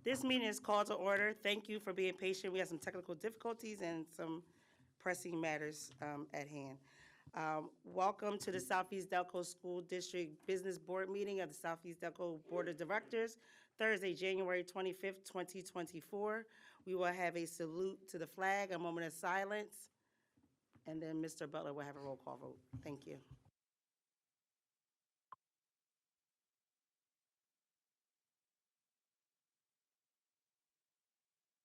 This meeting is called to order. Thank you for being patient. We have some technical difficulties and some pressing matters at hand. Welcome to the Southeast Delco School District Business Board meeting of the Southeast Delco Board of Directors, Thursday, January 25th, 2024. We will have a salute to the flag, a moment of silence, and then Mr. Butler will have a roll call vote. Thank you.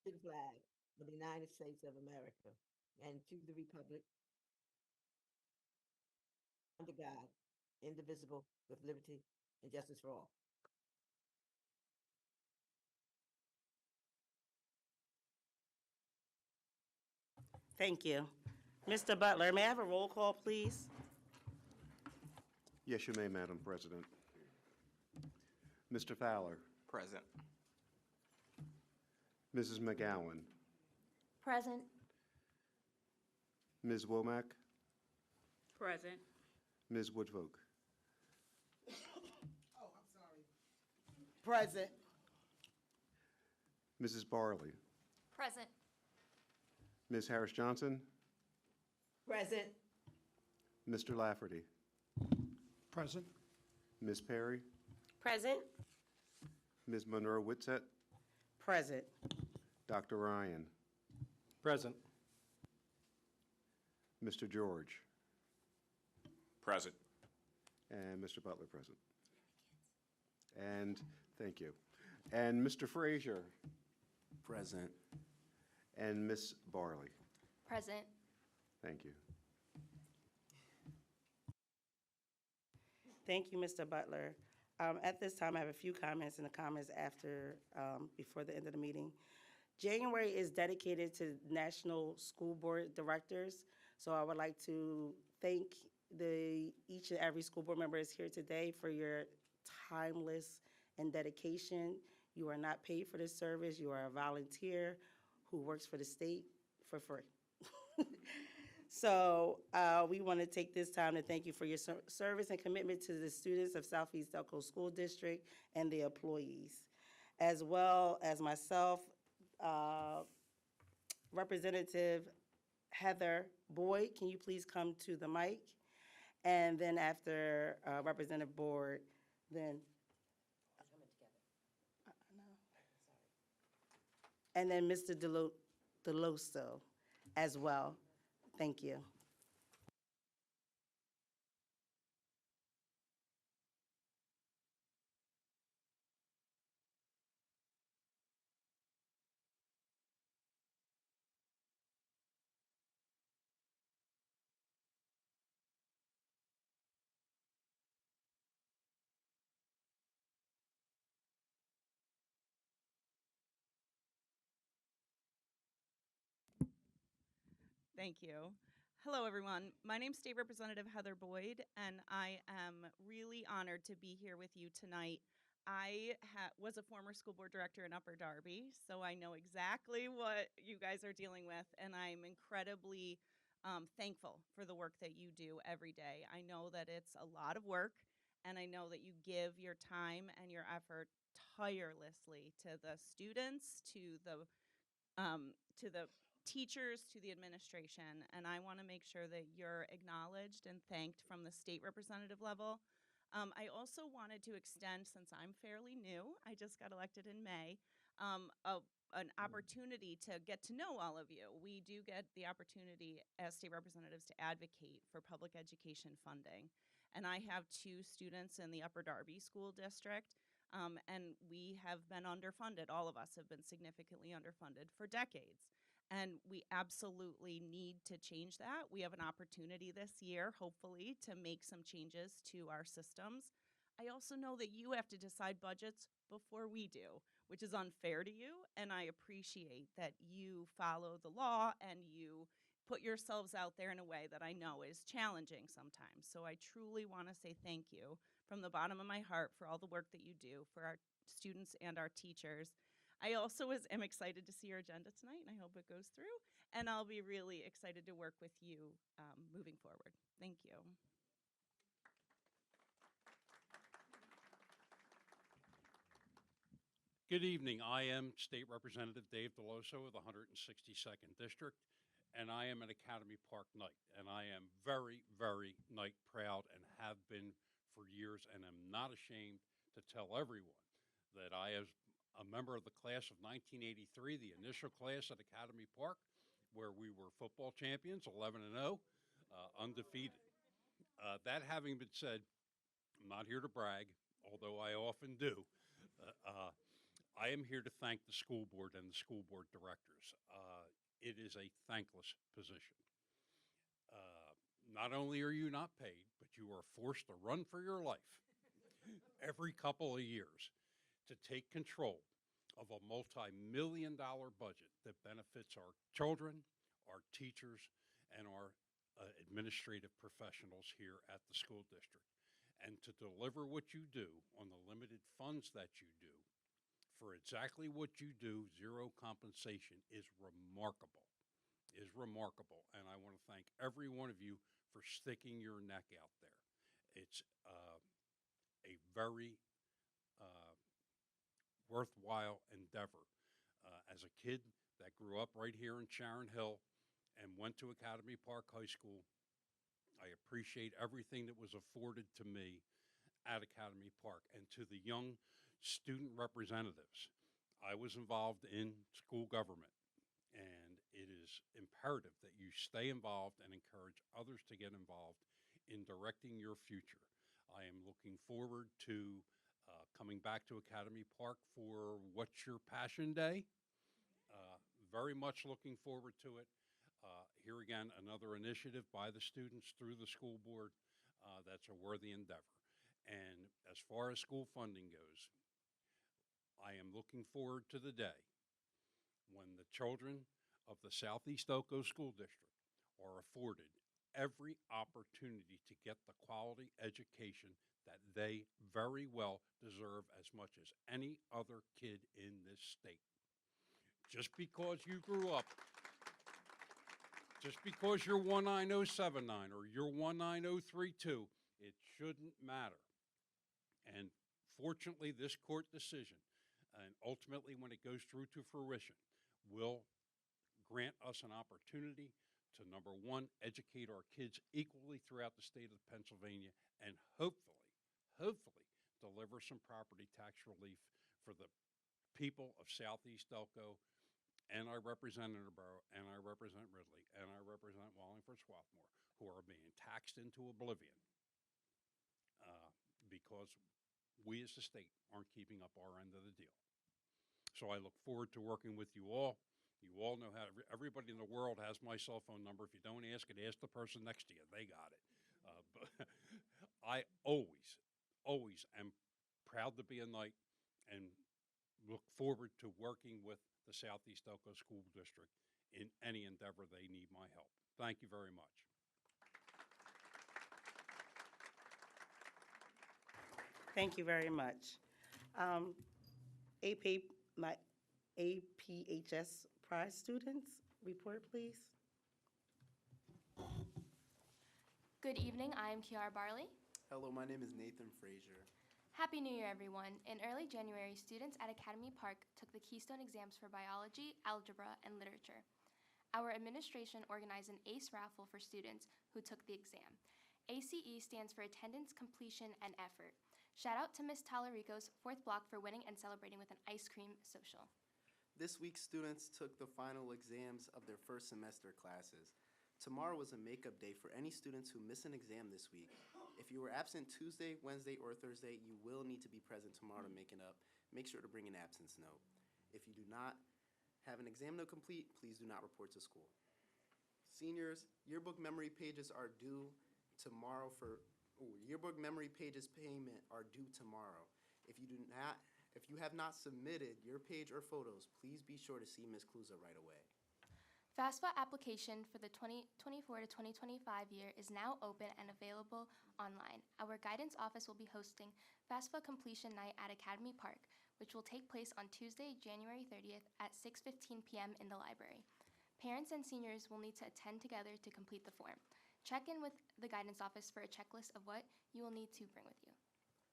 To the flag of the United States of America and to the republic under God, indivisible, with liberty and justice for all. Thank you. Mr. Butler, may I have a roll call, please? Yes, you may, Madam President. Mr. Fowler, Present. Mrs. McGowan, Present. Ms. Womack, Present. Ms. Woodfolk, Present. Mrs. Barley, Present. Ms. Harris Johnson, Present. Mr. Lafferty, Present. Ms. Perry, Present. Ms. Monroe Whitsett, Present. Dr. Ryan, Present. Mr. George, Present. and Mr. Butler present. And thank you. And Mr. Frazier, Present. and Ms. Barley. Present. Thank you. Thank you, Mr. Butler. At this time, I have a few comments and the comments after, before the end of the meeting. January is dedicated to National School Board Directors, so I would like to thank each and every school board member is here today for your timeless and dedication. You are not paid for this service. You are a volunteer who works for the state for free. So we want to take this time to thank you for your service and commitment to the students of Southeast Delco School District and the employees, as well as myself, Representative Heather Boyd. Can you please come to the mic? And then after Representative Boyd, then. No. And then Mr. Deloso as well. Thank you. Thank you. Hello, everyone. My name is State Representative Heather Boyd, and I am really honored to be here with you tonight. I was a former school board director in Upper Darby, so I know exactly what you guys are dealing with, and I'm incredibly thankful for the work that you do every day. I know that it's a lot of work, and I know that you give your time and your effort tirelessly to the students, to the teachers, to the administration, and I want to make sure that you're acknowledged and thanked from the state representative level. I also wanted to extend, since I'm fairly new, I just got elected in May, an opportunity to get to know all of you. We do get the opportunity as state representatives to advocate for public education funding. And I have 2 students in the Upper Darby School District, and we have been underfunded. All of us have been significantly underfunded for decades. And we absolutely need to change that. We have an opportunity this year, hopefully, to make some changes to our systems. I also know that you have to decide budgets before we do, which is unfair to you. And I appreciate that you follow the law and you put yourselves out there in a way that I know is challenging sometimes. So I truly want to say thank you from the bottom of my heart for all the work that you do for our students and our teachers. I also am excited to see your agenda tonight, and I hope it goes through. And I'll be really excited to work with you moving forward. Thank you. Good evening. I am State Representative Dave Deloso of the 162nd District, and I am an Academy Park Knight. And I am very, very Knight proud and have been for years, and am not ashamed to tell everyone that I, as a member of the class of 1983, the initial class at Academy Park, where we were football champions, 11-0, undefeated. That having been said, I'm not here to brag, although I often do. I am here to thank the school board and the school board directors. It is a thankless position. Not only are you not paid, but you are forced to run for your life every couple of years to take control of a multi-million-dollar budget that benefits our children, our teachers, and our administrative professionals here at the school district. And to deliver what you do on the limited funds that you do for exactly what you do, zero compensation, is remarkable. And I want to thank every one of you for sticking your neck out there. It's a very worthwhile endeavor. As a kid that grew up right here in Sharon Hill and went to Academy Park High School, I appreciate everything that was afforded to me at Academy Park. And to the young student representatives, I was involved in school government, and it is imperative that you stay involved and encourage others to get involved in directing your future. I am looking forward to coming back to Academy Park for What's Your Passion Day. Very much looking forward to it. Here again, another initiative by the students through the school board. That's a worthy endeavor. And as far as school funding goes, I am looking forward to the day when the children of the Southeast Oco School District are afforded every opportunity to get the quality education that they very well deserve as much as any other kid in this state. Just because you grew up, just because you're 19079 or you're 19032, it shouldn't matter. And fortunately, this court decision, and ultimately when it goes through to fruition, will grant us an opportunity to, number one, educate our kids equally throughout the state of Pennsylvania, and hopefully deliver some property tax relief for the people of Southeast Elko. And I represent Interborough, and I represent Ridley, and I represent Wallingford Swarthmore, who are being taxed into oblivion because we as the state aren't keeping up our end of the deal. So I look forward to working with you all. You all know how, everybody in the world has my cell phone number. If you don't ask it, ask the person next to you. They got it. But I always am proud to be a Knight and look forward to working with the Southeast Elko School District in any endeavor they need my help. Thank you very much. Thank you very much. My APHS prize students, report please. Good evening, I am Kiara Barley. Hello, my name is Nathan Frazier. Happy New Year, everyone. In early January, students at Academy Park took the Keystone exams for biology, algebra, and literature. Our administration organized an ACE raffle for students who took the exam. ACE stands for Attendance, Completion, and Effort. Shout out to Ms. Talarico's 4th block for winning and celebrating with an ice cream social. This week, students took the final exams of their first semester classes. Tomorrow was a makeup day for any students who miss an exam this week. If you were absent Tuesday, Wednesday, or Thursday, you will need to be present tomorrow to make it up. Make sure to bring an absence note. If you do not have an exam note complete, please do not report to school. Seniors, yearbook memory pages are due tomorrow yearbook memory pages payment are due tomorrow. If you have not submitted your page or photos, please be sure to see Ms. Kluza right away. FAFSA application for the 2024 to 2025 year is now open and available online. Our guidance office will be hosting FAFSA completion night at Academy Park, which will take place on Tuesday, January 30th at 6:15 p.m. in the library. Parents and seniors will need to attend together to complete the form. Check in with the guidance office for a checklist of what you will need to bring with you.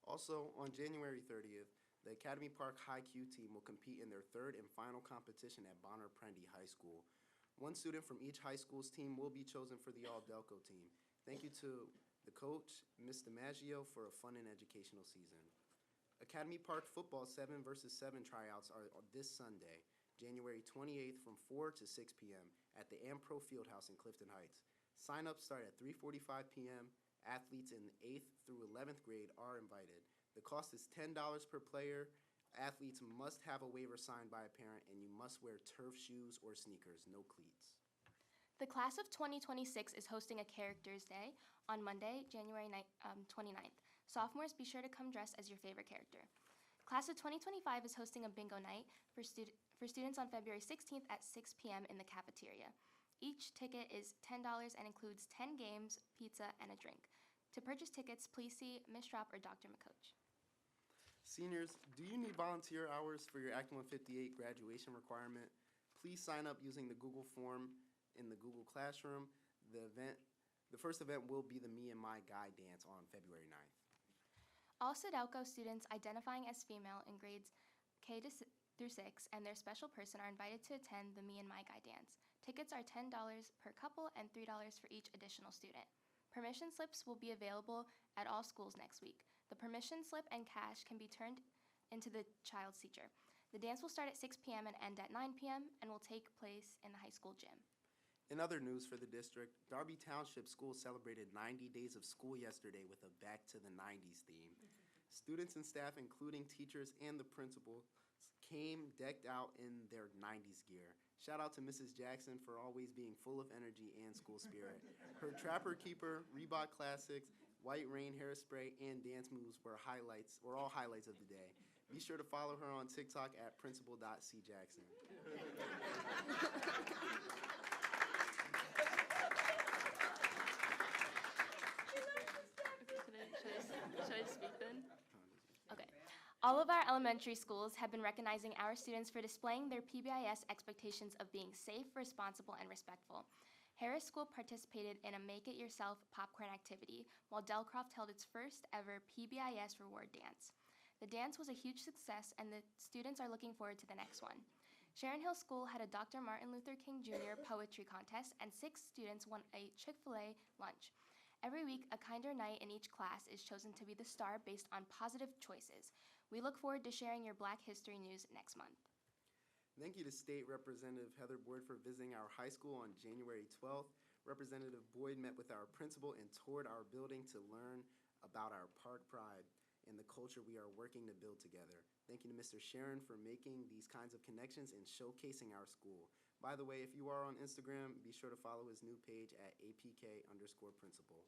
Also, on January 30th, The Academy Park High Q team will compete in their third and final competition at Bonner Prendy High School. One student from each high school's team will be chosen for the All-Delco team. Thank you to the coach, Ms. DiMaggio, for a fun and educational season. Academy Park football 7 versus 7 tryouts are this Sunday, January 28th from 4 to 6 p.m. at the AmPro Fieldhouse in Clifton Heights. Sign-ups start at 3:45 p.m. Athletes in 8th through 11th grade are invited. The cost is $10 per player. Athletes must have a waiver signed by a parent, and you must wear turf shoes or sneakers, no cleats. The class of 2026 is hosting a Characters Day on Monday, January 29th. Sophomores, be sure to come dressed as your favorite character. Class of 2025 is hosting a bingo night for students on February 16th at 6 p.m. in the cafeteria. Each ticket is $10 and includes 10 games, pizza, and a drink. To purchase tickets, please see Ms. Schrapp or Dr. McCoach. Seniors, do you need volunteer hours for your Act 158 graduation requirement? Please sign up using the Google form in the Google Classroom. The first event will be the Me and My Guy dance on February 9th. All Sudelco students identifying as female in grades K through 6 and their special person are invited to attend the Me and My Guy dance. Tickets are $10 per couple and $3 for each additional student. Permission slips will be available at all schools next week. The permission slip and cash can be turned into the child's teacher. The dance will start at 6 p.m. and end at 9 p.m. and will take place in the high school gym. In other news for the district, Darby Township School celebrated 90 days of school yesterday with a Back to the 90s theme. Students and staff, including teachers and the principal, came decked out in their 90s gear. Shout out to Mrs. Jackson for always being full of energy and school spirit. Her Trapper Keeper, Reebok Classics, White Rain hairspray, and dance moves were all highlights of the day. Be sure to follow her on TikTok at principal.cjackson. Should I speak then? Okay. All of our elementary schools have been recognizing our students for displaying their PBIS expectations of being safe, responsible, and respectful. Harris School participated in a Make It Yourself popcorn activity, while Delcroft held its first ever PBIS reward dance. The dance was a huge success, and the students are looking forward to the next one. Sharon Hill School had a Dr. Martin Luther King Jr. poetry contest, and 6 students won a Chick-fil-A lunch. Every week, a kinder night in each class is chosen to be the star based on positive choices. We look forward to sharing your Black History news next month. Thank you to State Representative Heather Boyd for visiting our high school on January 12th. Representative Boyd met with our principal and toured our building to learn about our park pride and the culture we are working to build together. Thank you to Mr. Sharon for making these kinds of connections and showcasing our school. By the way, if you are on Instagram, be sure to follow his new page at APK_principal.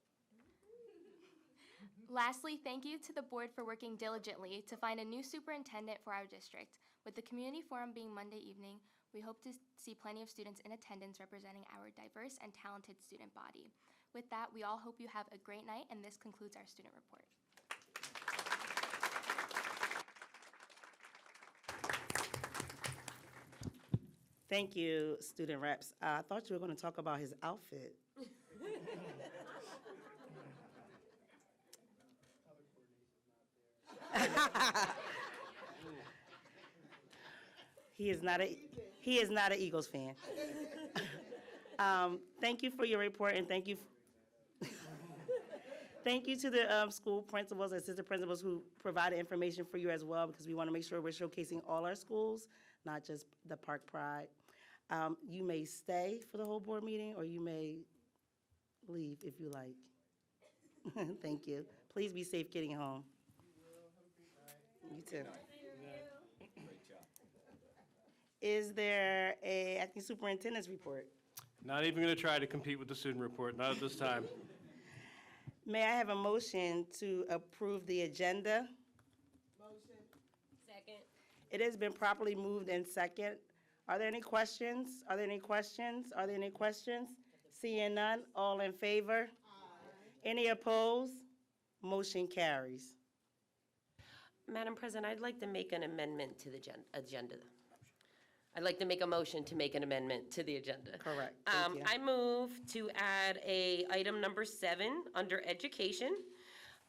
Lastly, thank you to the board for working diligently to find a new superintendent for our district. With the community forum being Monday evening, we hope to see plenty of students in attendance representing our diverse and talented student body. With that, we all hope you have a great night, and this concludes our student report. Thank you, student reps. I thought you were going to talk about his outfit. He is not an Eagles fan. Thank you for your report, and thank you. Thank you to the school principals and assistant principals who provided information for you as well, because we want to make sure we're showcasing all our schools, not just the Park Pride. You may stay for the whole board meeting, or you may leave if you like. Thank you. Please be safe getting home. You too. Is there a acting superintendent's report? Not even going to try to compete with the student report, not at this time. May I have a motion to approve the agenda? Second. It has been properly moved and second. Are there any questions? Are there any questions? Are there any questions? Seeing none, all in favor? Any opposed? Motion carries. Madam President, I'd like to make an amendment to the agenda. I'd like to make a motion to make an amendment to the agenda. Correct. Thank you. I move to add item number 7 under education.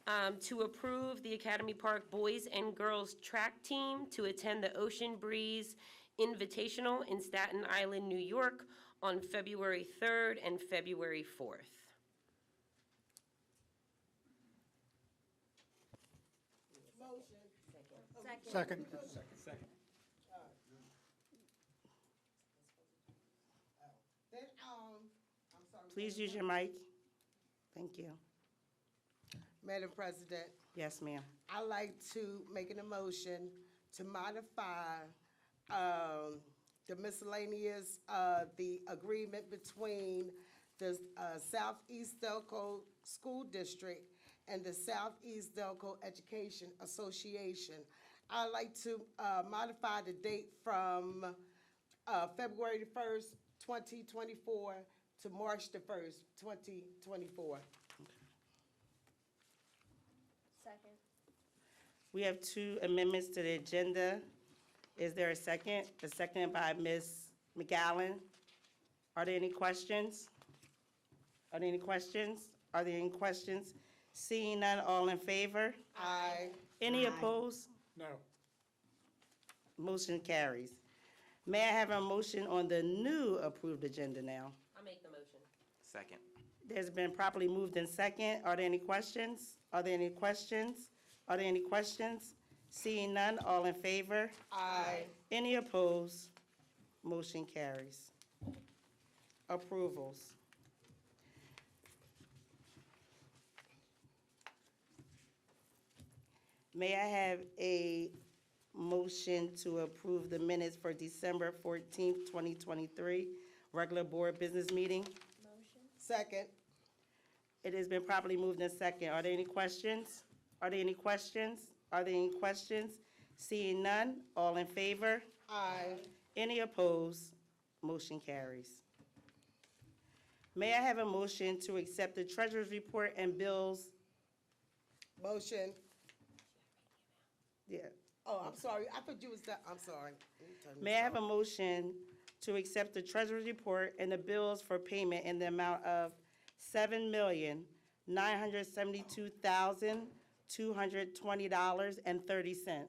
to approve the Academy Park Boys and Girls Track Team to attend the Ocean Breeze Invitational in Staten Island, New York on February 3rd and February 4th. Second. Then, I'm sorry. Please use your mic. Thank you. Madam President, Yes, ma'am. I'd like to make an emotion to modify the miscellaneous, the agreement between the Southeast Delco School District and the Southeast Delco Education Association. I'd like to modify the date from February the 1st, 2024 to March the 1st, 2024. Second. We have two amendments to the agenda. Is there a second? A second by Ms. McGowan. Are there any questions? Are there any questions? Are there any questions? Seeing none, all in favor? Aye. Any opposed? No. Motion carries. May I have a motion on the new approved agenda now? I'll make the motion. Second. There's been properly moved in second. Are there any questions? Are there any questions? Are there any questions? Seeing none, all in favor? Aye. Any opposed? Motion carries. Approvals. May I have a motion to approve the minutes for December 14th, 2023, regular board business meeting? Second. It has been properly moved in second. Are there any questions? Are there any questions? Are there any questions? Seeing none, all in favor? Aye. Any opposed? Motion carries. May I have a motion to accept the treasurer's report and bills? Motion. Yeah. Oh, I'm sorry. I thought you was that, I'm sorry. Let me turn this May I have a off. motion to accept the treasurer's report and the bills for payment in the amount of $7,972,220.30?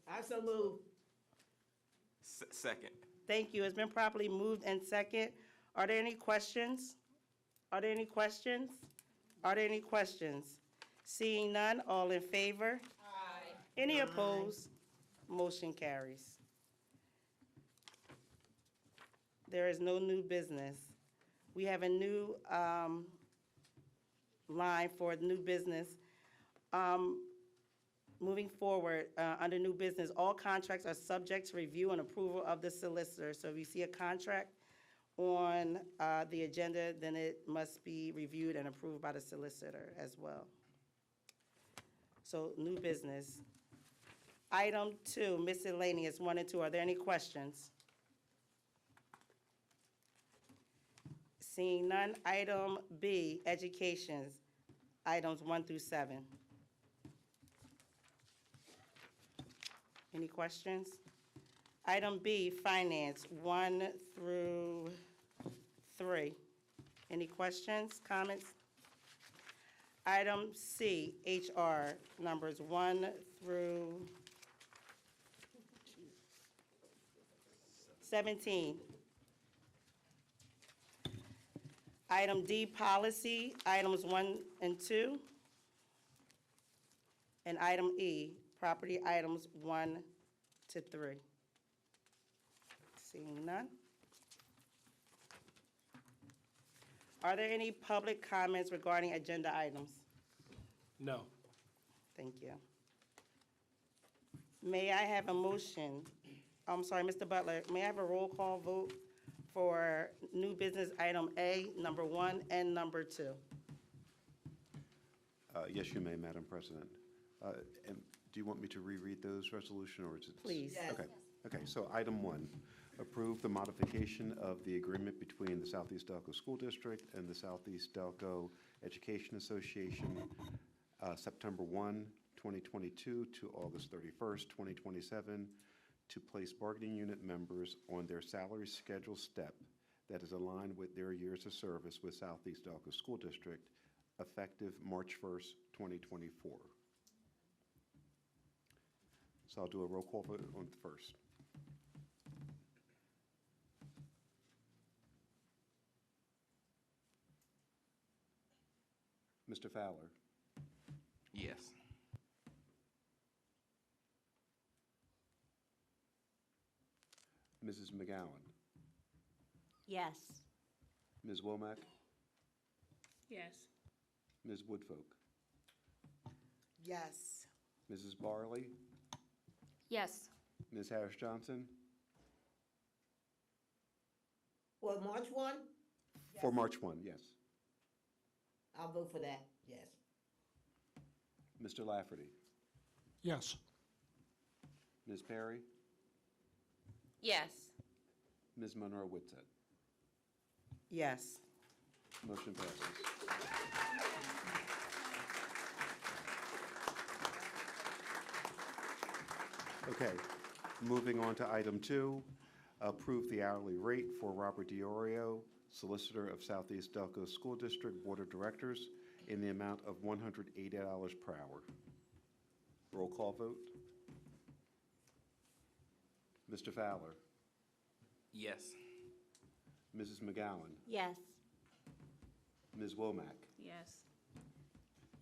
I so move. Second. Thank you. It's been properly moved and second. Are there any questions? Are there any questions? Are there any questions? Seeing none, all in favor? Aye. Any opposed? Motion carries. There is no new business. We have a new line for new business. Moving forward, under new business, all contracts are subject to review and approval of the solicitor. So if you see a contract on the agenda, then it must be reviewed and approved by the solicitor as well. So new business. Item 2, miscellaneous 1 and 2. Are there any questions? Seeing none. Item B, educations, items 1 through 7. Any questions? Item B, finance, 1 through 3. Any questions, comments? Item C, HR, numbers 1 through 17. Item D, policy, items 1 and 2. And item E, property items 1 to 3. Seeing none. Are there any public comments regarding agenda items? No. Thank you. May I have a motion? I'm sorry, Mr. Butler, may I have a roll call vote for new business item A, number 1, and number 2? Yes, you may, Madam President. And do you want me to reread those resolution, or is it? Please. Yes. Okay, okay, so item 1, approve the modification of the agreement between the Southeast Delco School District and the Southeast Delco Education Association, September 1, 2022 to August 31st, 2027, to place bargaining unit members on their salary schedule step that is aligned with their years of service with Southeast Delco School District, effective March 1st, 2024. So I'll do a roll call vote on the first. Mr. Fowler, Yes. Mrs. McGowan, Yes. Ms. Womack, Yes. Ms. Woodfolk, Yes. Mrs. Barley, Yes. Ms. Harris Johnson, Well, March 1, for March 1, yes. I'll vote for that, yes. Mr. Lafferty, Yes. Ms. Perry, Yes. Ms. Monroe Whitsett. Yes. Motion passes. Okay, moving on to item 2, approve the hourly rate for Robert Diorio, Solicitor of Southeast Delco School District Board of Directors, in the amount of $180 per hour. Roll call vote. Mr. Fowler, Yes. Mrs. McGowan, Yes. Ms. Womack, Yes.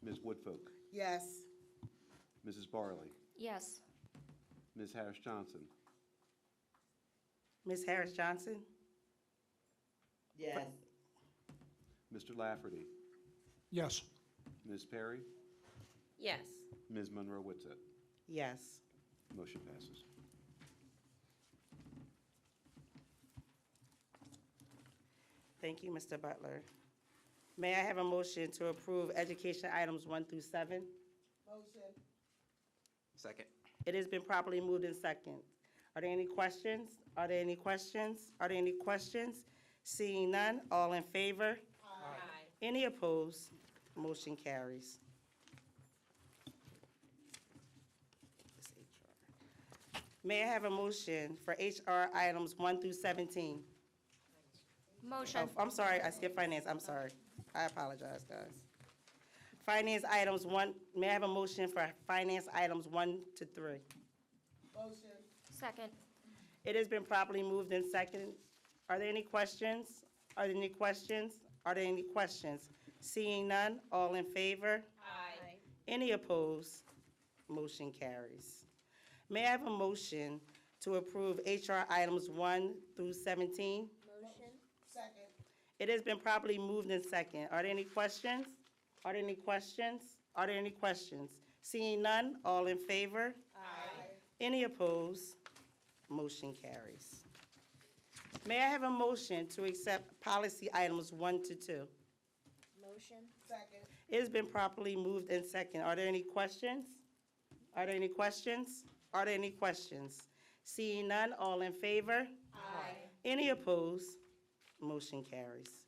Ms. Woodfolk, Yes. Mrs. Barley, Yes. Ms. Harris Johnson, Ms. Harris Johnson? Yes. Mr. Lafferty, Yes. Ms. Perry, Yes. Ms. Monroe Whitsett. Yes. Motion passes. Thank you, Mr. Butler. May I have a motion to approve education items 1 through 7? Motion. Second. It has been properly moved in second. Are there any questions? Are there any questions? Are there any questions? Seeing none, all in favor? Aye. Any opposed? Motion carries. May I have a motion for HR items 1 through 17? Motion. Oh, I'm sorry, I skipped finance, I'm sorry. I apologize, guys. Finance items 1, may I have a motion for finance items 1 to 3? Motion. Second. It has been properly moved in second. Are there any questions? Are there any questions? Are there any questions? Seeing none, all in favor? Aye. Any opposed? Motion carries. May I have a motion to approve HR items 1 through 17? Motion. Second. It has been properly moved in second. Are there any questions? Are there any questions? Are there any questions? Seeing none, all in favor? Aye. Any opposed? Motion carries. May I have a motion to accept policy items 1 to 2? Motion. Second. It has been properly moved in second. Are there any questions? Are there any questions? Are there any questions? Seeing none, all in favor? Aye. Any opposed? Motion carries.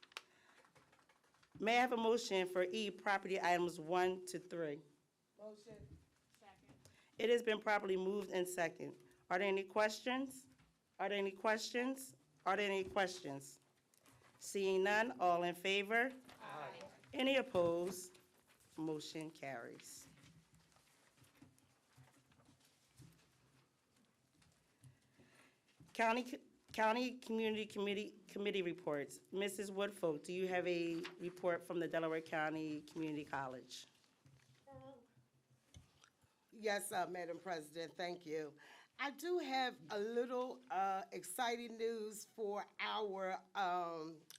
May I have a motion for E, property items 1 to 3? Motion. It has been properly moved in second. Are there any questions? Are there any questions? Are there any questions? Seeing none, all in favor? Aye. Any opposed? Motion carries. County Community Committee reports. Mrs. Woodfolk, do you have a report from the Delaware County Community College? Yes, Madam President, thank you. I do have a little exciting news for our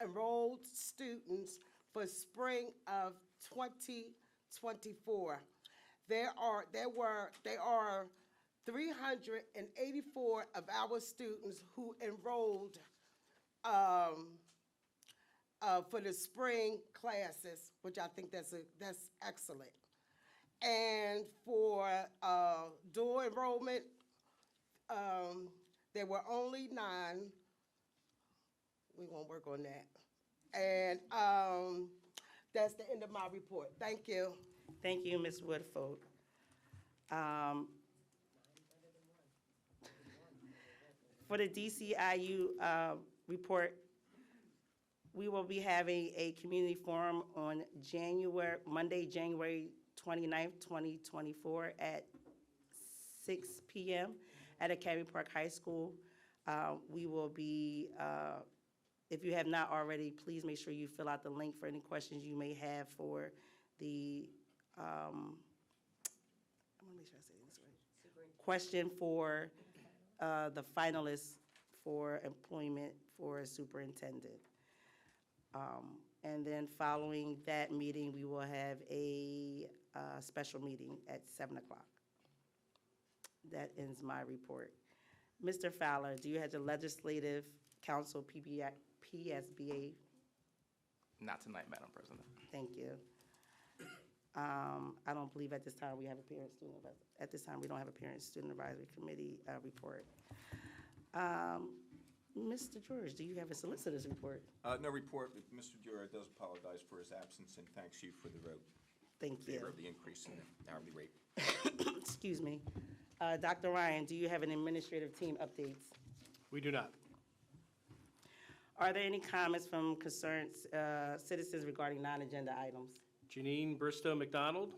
enrolled students for spring of 2024. There are 384 of our students who enrolled for the spring classes, which I think that's excellent. And for dual enrollment, there were only 9. We won't work on that. And that's the end of my report. Thank you. Thank you, Ms. Woodfolk. For the DCIU report, We will be having a community forum on Monday, January 29th, 2024 at 6 p.m. at Academy Park High School. We will be, if you have not already, please make sure you fill out the link for any questions you may have for the, I want to make sure I say this right. Question for the finalists for employment for a superintendent. And then following that meeting, we will have a special meeting at 7 o'clock. That ends my report. Mr. Fowler, do you have the Legislative Council PSBA? Not tonight, Madam President. Thank you. I don't believe at this time we have a parent-student, at this time, we don't have a parent-student advisory committee report. Mr. George, do you have a solicitor's report? No report, but Mr. Dura does apologize for his absence and thanks you for the vote. Thank In you. favor of the increase in the hourly rate. Excuse me. Dr. Ryan, do you have an administrative team updates? We do not. Are there any comments from concerned citizens regarding non-agenda items? Janine Bristow McDonald.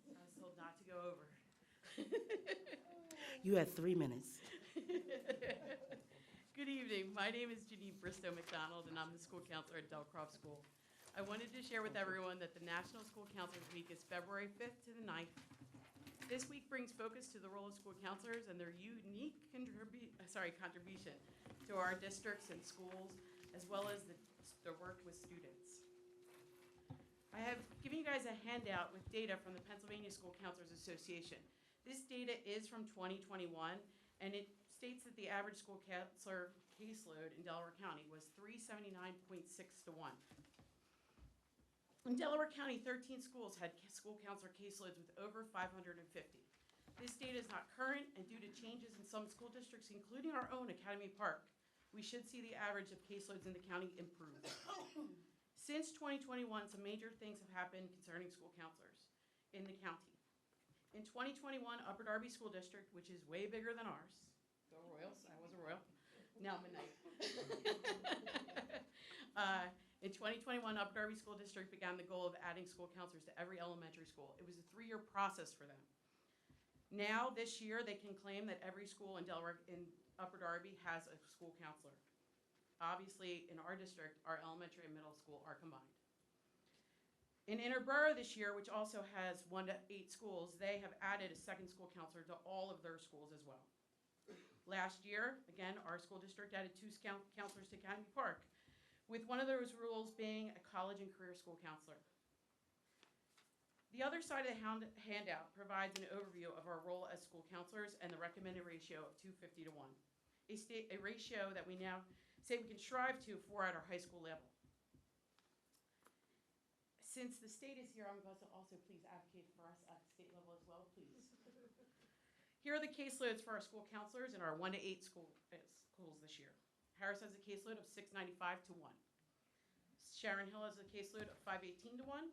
I was told not to go over. You have 3 minutes. Good evening. My name is Janine Bristow McDonald, and I'm the school counselor at Delcroft School. I wanted to share with everyone that the National School Counselors Week is February 5th to the 9th. This week brings focus to the role of school counselors and their unique contribution to our districts and schools, as well as their work with students. I have given you guys a handout with data from the Pennsylvania School Counselors Association. This data is from 2021, and it states that the average school counselor caseload in Delaware County was 379.6 to 1. In Delaware County, 13 schools had school counselor caseloads with over 550. This data is not current, and due to changes in some school districts, including our own Academy Park, we should see the average of caseloads in the county improve. Since 2021, some major things have happened concerning school counselors in the county. In 2021, Upper Darby School District, which is way bigger than ours, go Royals, I was a Royal, now I'm a Knight. In 2021, Upper Darby School District began the goal of adding school counselors to every elementary school. It was a 3-year process for them. Now, this year, they can claim that every school in Upper Darby has a school counselor. Obviously, in our district, our elementary and middle school are combined. In Interborough this year, which also has 1 to 8 schools, they have added a second school counselor to all of their schools as well. Last year, again, our school district added 2 counselors to Academy Park, with one of those rules being a college and career school counselor. The other side of the handout provides an overview of our role as school counselors and the recommended ratio of 250 to 1, a ratio that we now say we can strive to for at our high school level. Since the state is here, I'm going to also please advocate for us at the state level as well, please. Here are the caseloads for our school counselors in our 1 to 8 schools this year. Harris has a caseload of 695 to 1. Sharon Hill has a caseload of 518 to 1.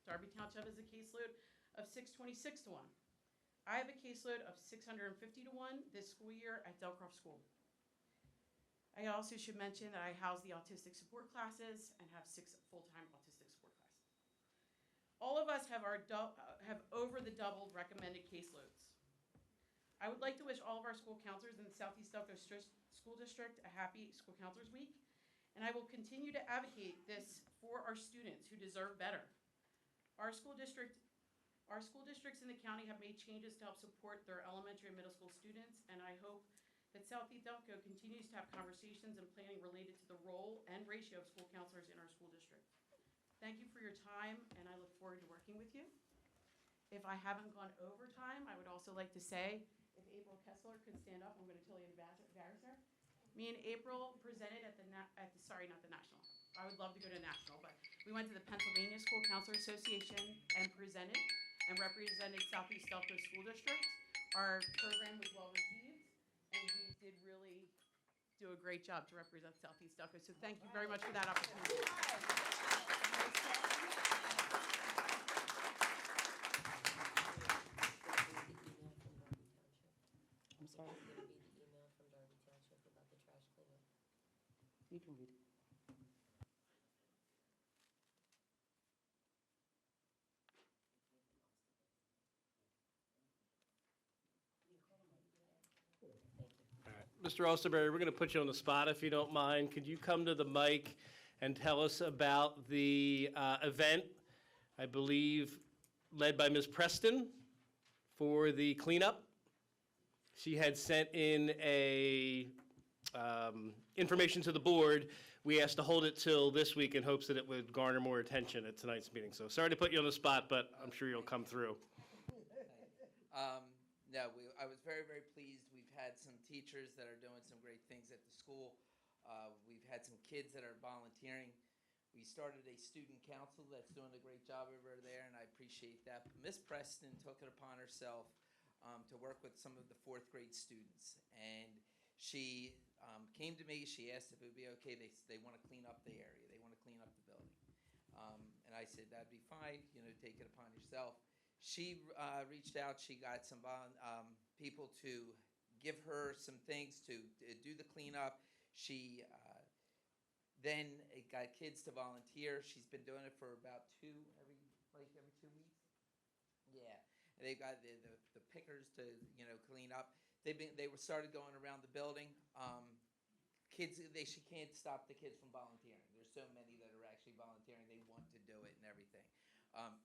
Darby Township has a caseload of 626 to 1. I have a caseload of 650 to 1 this school year at Delcroft School. I also should mention that I house the autistic support classes and have 6 full-time autistic support classes. All of us have over the doubled recommended caseloads. I would like to wish all of our school counselors in the Southeast Delco School District a happy School Counselors Week, and I will continue to advocate this for our students who deserve better. Our school districts in the county have made changes to help support their elementary and middle school students, and I hope that Southeast Delco continues to have conversations and planning related to the role and ratio of school counselors in our school district. Thank you for your time, and I look forward to working with you. If I haven't gone over time, I would also like to say, if April Kessler could stand up, I'm going to tell you to embarrass her. Me and April presented at the not the national. I would love to go to national, but we went to the Pennsylvania School Counselor Association and presented and represented Southeast Delco School District. Our program was well received, and we did really do a great job to represent Southeast Delco. So thank you very much for that opportunity. I'm sorry? You can read it. Mr. Osterberry, we're going to put you on the spot if you don't mind. Could you come to the mic and tell us about the event, I believe, led by Ms. Preston for the cleanup? She had sent in information to the board. We asked to hold it till this week in hopes that it would garner more attention at tonight's meeting. So sorry to put you on the spot, but I'm sure you'll come through. No, I was very, very pleased. We've had some teachers that are doing some great things at the school. We've had some kids that are volunteering. We started a student council that's doing a great job over there, and I appreciate that. Miss Preston took it upon herself to work with some of the fourth grade students. And she came to me, she asked if it would be okay, they want to clean up the area, they want to clean up the building. And I said, that'd be fine, take it upon yourself. She reached out, she got some people to give her some things to do the cleanup. She then got kids to volunteer. She's been doing it for about every 2 weeks. Yeah, and they've got the pickers to clean up. They started going around the building. Kids, she can't stop the kids from volunteering. There's so many that are actually volunteering. They want to do it and everything.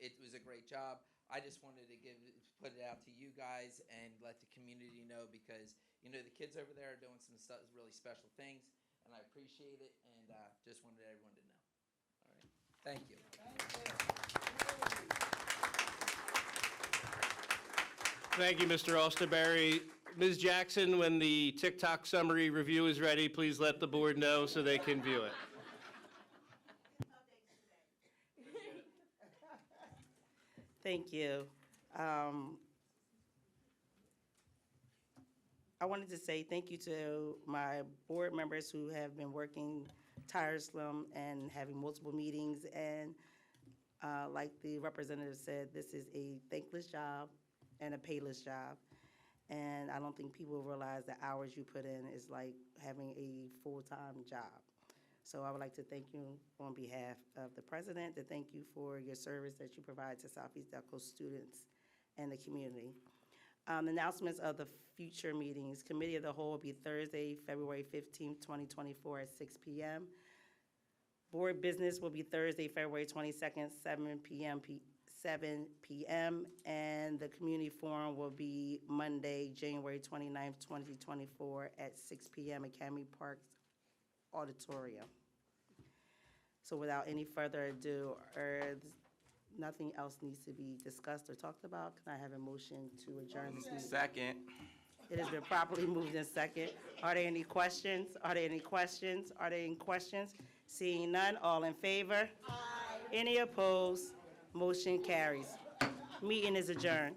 It was a great job. I just wanted to put it out to you guys and let the community know because, the kids over there are doing some really special things, and I appreciate it, and just wanted everyone to know. All right. Thank you. Thank you, Mr. Osterberry. Ms. Jackson, when the TikTok summary review is ready, please let the board know so they can view it. Thank you. I wanted to say thank you to my board members who have been working tirelessly and having multiple meetings. And like the representative said, this is a thankless job and a payless job. And I don't think people realize the hours you put in is like having a full-time job. So I would like to thank you on behalf of the president, to thank you for your service that you provide to Southeast Delco students and the community. Announcements of the future meetings. Committee of the Whole will be Thursday, February 15th, 2024 at 6 p.m. Board business will be Thursday, February 22nd, 7 p.m. And the community forum will be Monday, January 29th, 2024 at 6 p.m. Academy Park Auditorium. So without any further ado, nothing else needs to be discussed or talked about. Can I have a motion to adjourn this meeting? Second. It has been properly moved in second. Are there any questions? Are there any questions? Are there any questions? Seeing none, all in favor? Aye. Any opposed? Motion carries. Meeting is adjourned.